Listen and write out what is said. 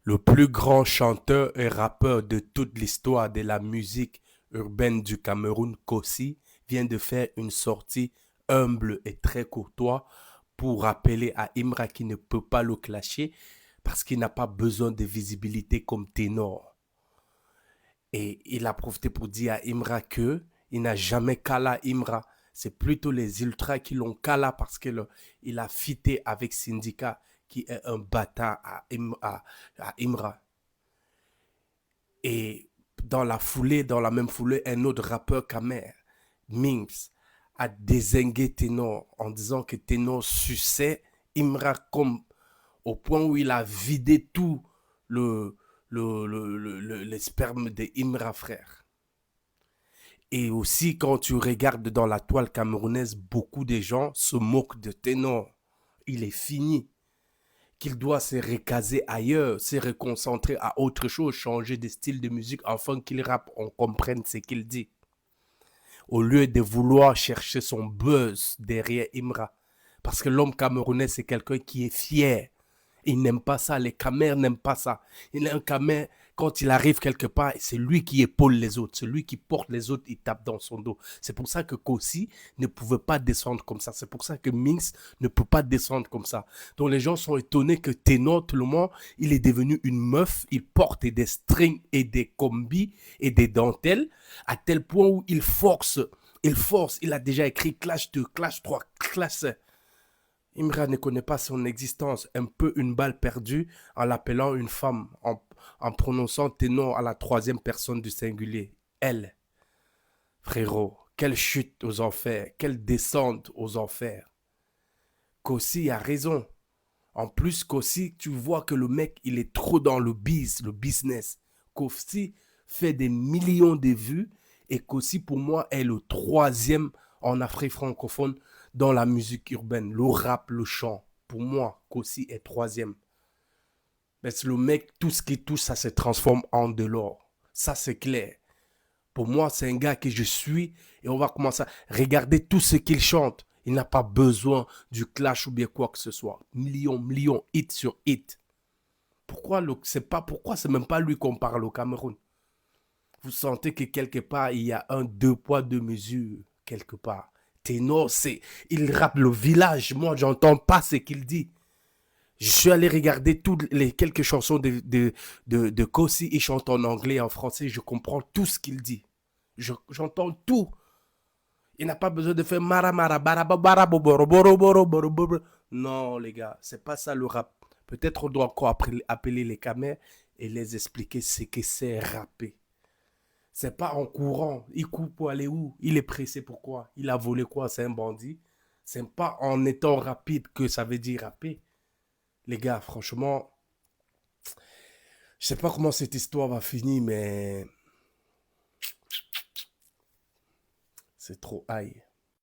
Le plus grand chanteur et rappeur de toute l'histoire de la musique urbaine du Cameroun, Kossi, vient de faire une sortie humble et très courtois pour rappeler à Imra qu'il ne peut pas le clasher parce qu'il n'a pas besoin de visibilité comme ténor. Et il a profité pour dire à Imra que il n'a jamais cala Imra. C'est plutôt les ultras qui l'ont cala parce qu'il a fité avec Syndicat qui est un bâtard à Imra. Et dans la même foulée, un autre rappeur Kamer, Minx, a dézingué Ténor en disant que Ténor suçait Imra comme au point où il a vidé tout le, le sperme de Imra frère. Et aussi, quand tu regardes dans la toile camerounaise, beaucoup de gens se moquent de Ténor. Il est fini. Qu'il doit se recaser ailleurs, se reconcentrer à autre chose, changer de style de musique afin qu'il rappe, on comprenne ce qu'il dit. Au lieu de vouloir chercher son buzz derrière Imra. Parce que l'homme camerounais, c'est quelqu'un qui est fier. Il n'aime pas ça, les Camers n'aiment pas ça. Il est un Camer, quand il arrive quelque part, c'est lui qui épaule les autres, c'est lui qui porte les autres, il tape dans son dos. C'est pour ça que Kossi ne pouvait pas descendre comme ça. C'est pour ça que Minx ne peut pas descendre comme ça. Donc les gens sont étonnés que Ténor, tout le monde, il est devenu une meuf, il porte des strings et des combis et des dentelles, à tel point où il a déjà écrit Clash 2, Clash 3, Clash. Imra ne connaît pas son existence, un peu une balle perdue en l'appelant une femme, en prononçant tes noms à la troisième personne du singulier. Elle. Frérot, quelle chute aux enfers, quelle descente aux enfers. Kossi a raison. En plus, Kossi, tu vois que le mec, il est trop dans le business. Kossi fait des millions de vues et Kossi, pour moi, est le troisième en Afrique francophone dans la musique urbaine, le rap, le chant. Pour moi, Kossi est troisième. Mais c'est le mec, tout ce qui touche, ça se transforme en de l'or. Ça, c'est clair. Pour moi, c'est un gars que je suis et on va commencer à regarder tout ce qu'il chante. Il n'a pas besoin du clash ou bien quoi que ce soit. Millions, hit sur hit. Pourquoi c'est même pas lui qu'on parle au Cameroun. Vous sentez que quelque part, il y a un deux poids, deux mesures, quelque part. Ténor, il rappe le village. Moi, j'entends pas ce qu'il dit. Je suis allé regarder toutes les quelques chansons de Kossi. Il chante en anglais, en français. Je comprends tout ce qu'il dit. J'entends tout. Il n'a pas besoin de faire maramara, barababara. Non, les gars, c'est pas ça le rap. Peut-être on doit encore appeler les camers et les expliquer ce que c'est rapper. C'est pas en courant. Il court pour aller où? Il est pressé pourquoi? Il a volé quoi? C'est un bandit. C'est pas en étant rapide que ça veut dire rapper. Les gars, franchement, je sais pas comment cette histoire va finir, mais c'est trop high.